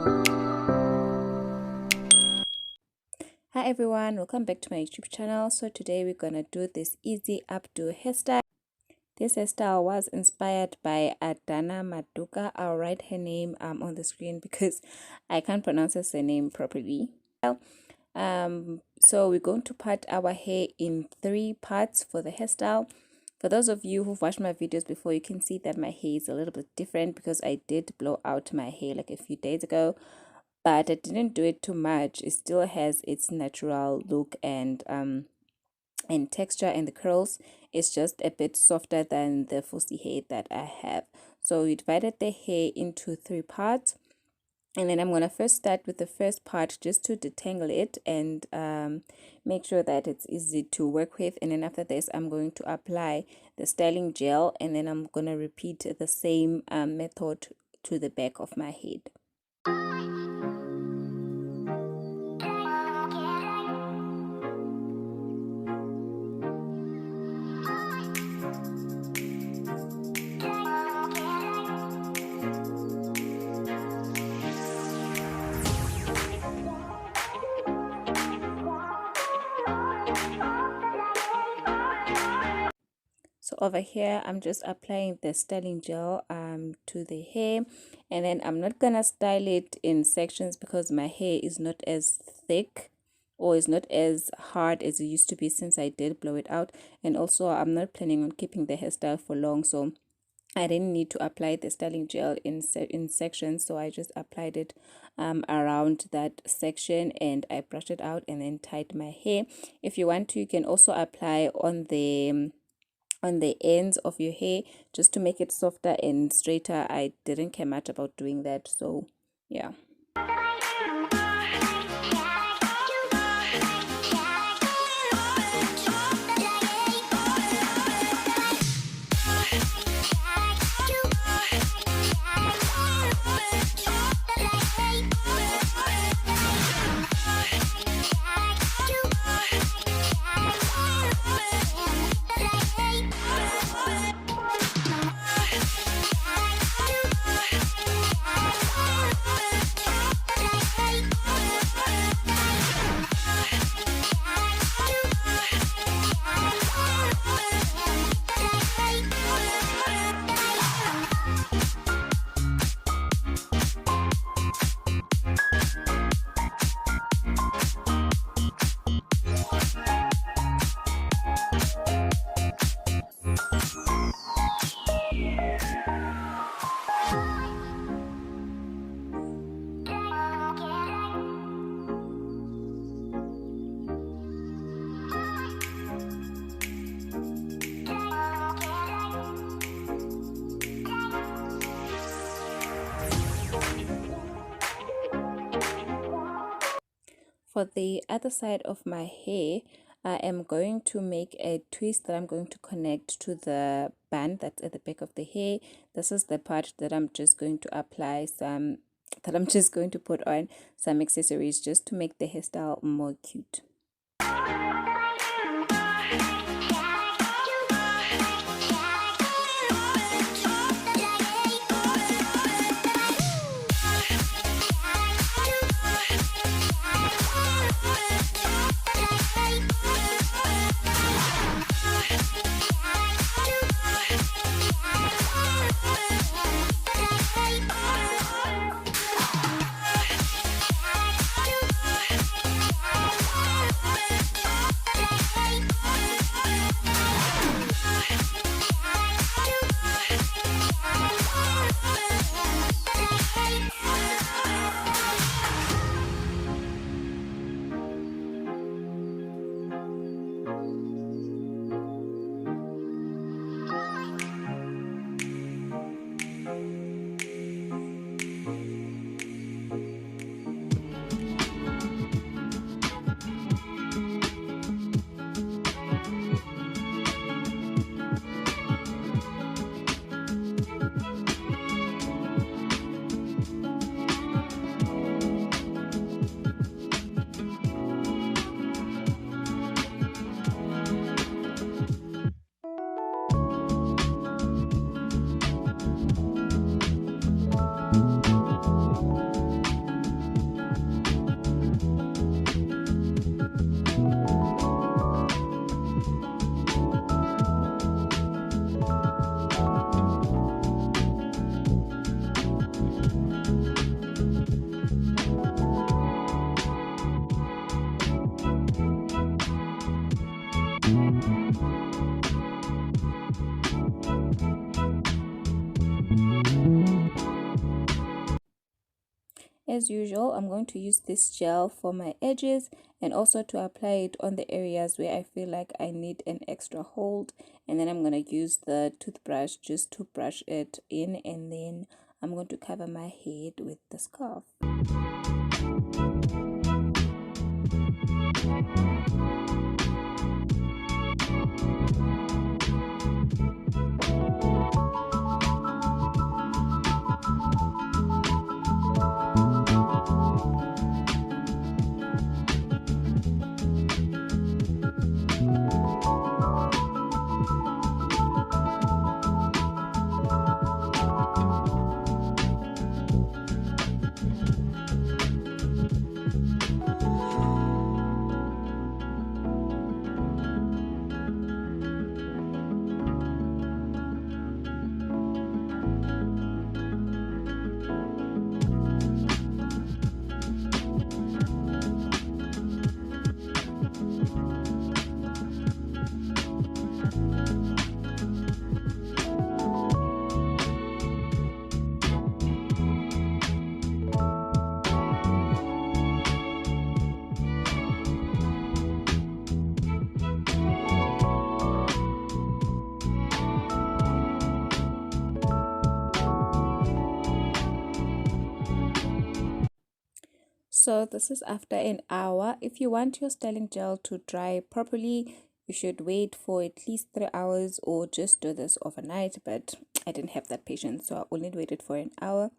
Hi everyone, welcome back to my YouTube channel. So today we're gonna do this easy updo hairstyle. This hairstyle was inspired by Adana Maduka. I'll write her name on the screen because I can't pronounce her name properly. So we're going to part our hair in 3 parts for the hairstyle. For those of you who've watched my videos before, you can see that my hair is a little bit different because I did blow out my hair like a few days ago, but I didn't do it too much. It still has its natural look and texture, and the curls is just a bit softer than the fussy hair that I have. So we divided the hair into 3 parts, and then I'm going to first start with the first part just to detangle it and make sure that it's easy to work with. And then after this, I'm going to apply the styling gel, and then I'm going to repeat the same method to the back of my head. So over here, I'm just applying the styling gel to the hair, and then I'm not gonna style it in sections because my hair is not as thick or is not as hard as it used to be since I did blow it out. And also I'm not planning on keeping the hairstyle for long, so I didn't need to apply the styling gel in sections, so I just applied it around that section, and I brushed it out and then tied my hair. If you want to, you can also apply on the ends of your hair just to make it softer and straighter. I didn't care much about doing that, so yeah. For the other side of my hair, I am going to make a twist that I'm going to connect to the band that's at the back of the hair. This is the part that I'm just going to apply I'm just going to put on some accessories just to make the hairstyle more cute. As usual, I'm going to use this gel for my edges and also to apply it on the areas where I feel like I need an extra hold. And then I'm going to use the toothbrush just to brush it in, and then I'm going to cover my head with the scarf. So this is after an hour. If you want your styling gel to dry properly, you should wait for at least 3 hours or just do this overnight, but I didn't have that patience, so I only waited for an hour.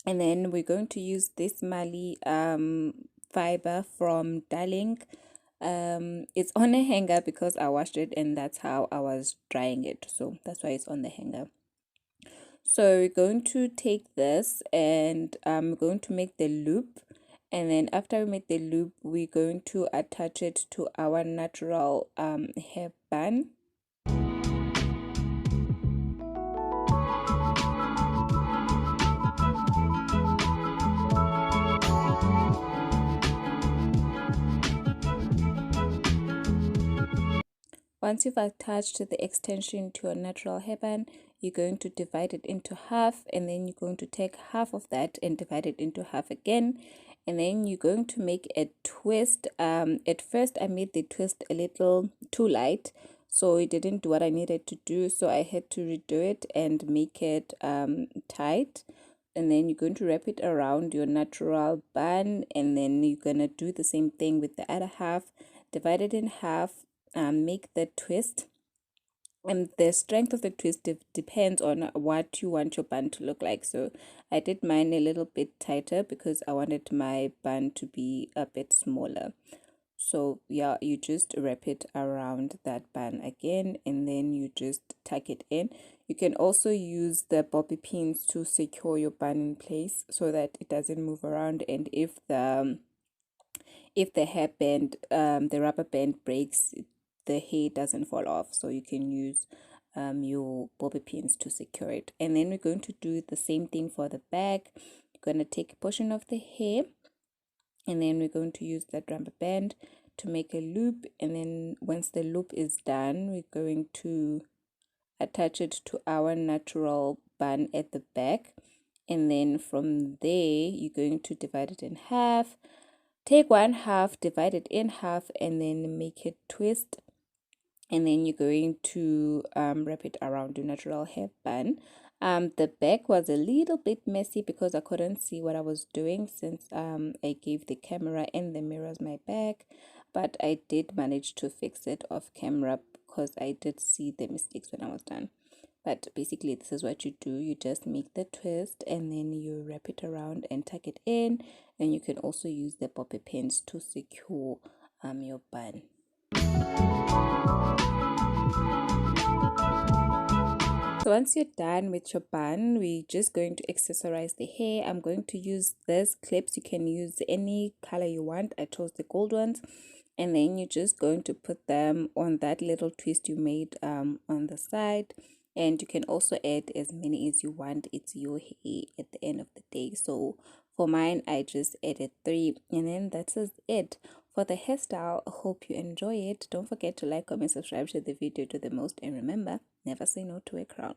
And then we're going to use this Marley fiber from Darling. It's on a hanger because I washed it and that's how I was drying it, so that's why it's on the hanger. So we're going to take this and I'm going to make the loop, and then after we make the loop we're going to attach it to our natural hair band. Once you've attached the extension to your natural hairband, you're going to divide it into half, and then you're going to take half of that and divide it into half again, and then you're going to make a twist. At first I made the twist a little too light, so it didn't do what I needed to do, so I had to redo it and make it tight. And then you're going to wrap it around your natural bun, and then you're gonna do the same thing with the other half, divide it in half, make the twist, and the strength of the twist depends on what you want your bun to look like. So I did mine a little bit tighter because I wanted my bun to be a bit smaller. So yeah, you just wrap it around that bun again, and then you just tuck it in. You can also use the bobby pins to secure your bun in place so that it doesn't move around, and if the hairband, the rubber band breaks, the hair doesn't fall off, so you can use your bobby pins to secure it. And then we're going to do the same thing for the back. You're going to take a portion of the hair, and then we're going to use that rubber band to make a loop, and then once the loop is done we're going to attach it to our natural bun at the back, and then from there you're going to divide it in half, take one half, divide it in half, and then make it twist, and then you're going to wrap it around your natural hair bun. The back was a little bit messy because I couldn't see what I was doing since I gave the camera and the mirrors my back, but I did manage to fix it off camera because I did see the mistakes when I was done. But basically this is what you do. You just make the twist and then you wrap it around and tuck it in, and you can also use the bobby pins to secure your bun. So once you're done with your bun, we're just going to accessorize the hair. I'm going to use these clips. You can use any color you want. I chose the gold ones. And then you're just going to put them on that little twist you made on the side. And you can also add as many as you want. It's your hair at the end of the day. So for mine, I just added 3. And then that's it for the hairstyle. I hope you enjoy it. Don't forget to like, comment, subscribe, share the video to the most. And remember, never say no to a crown.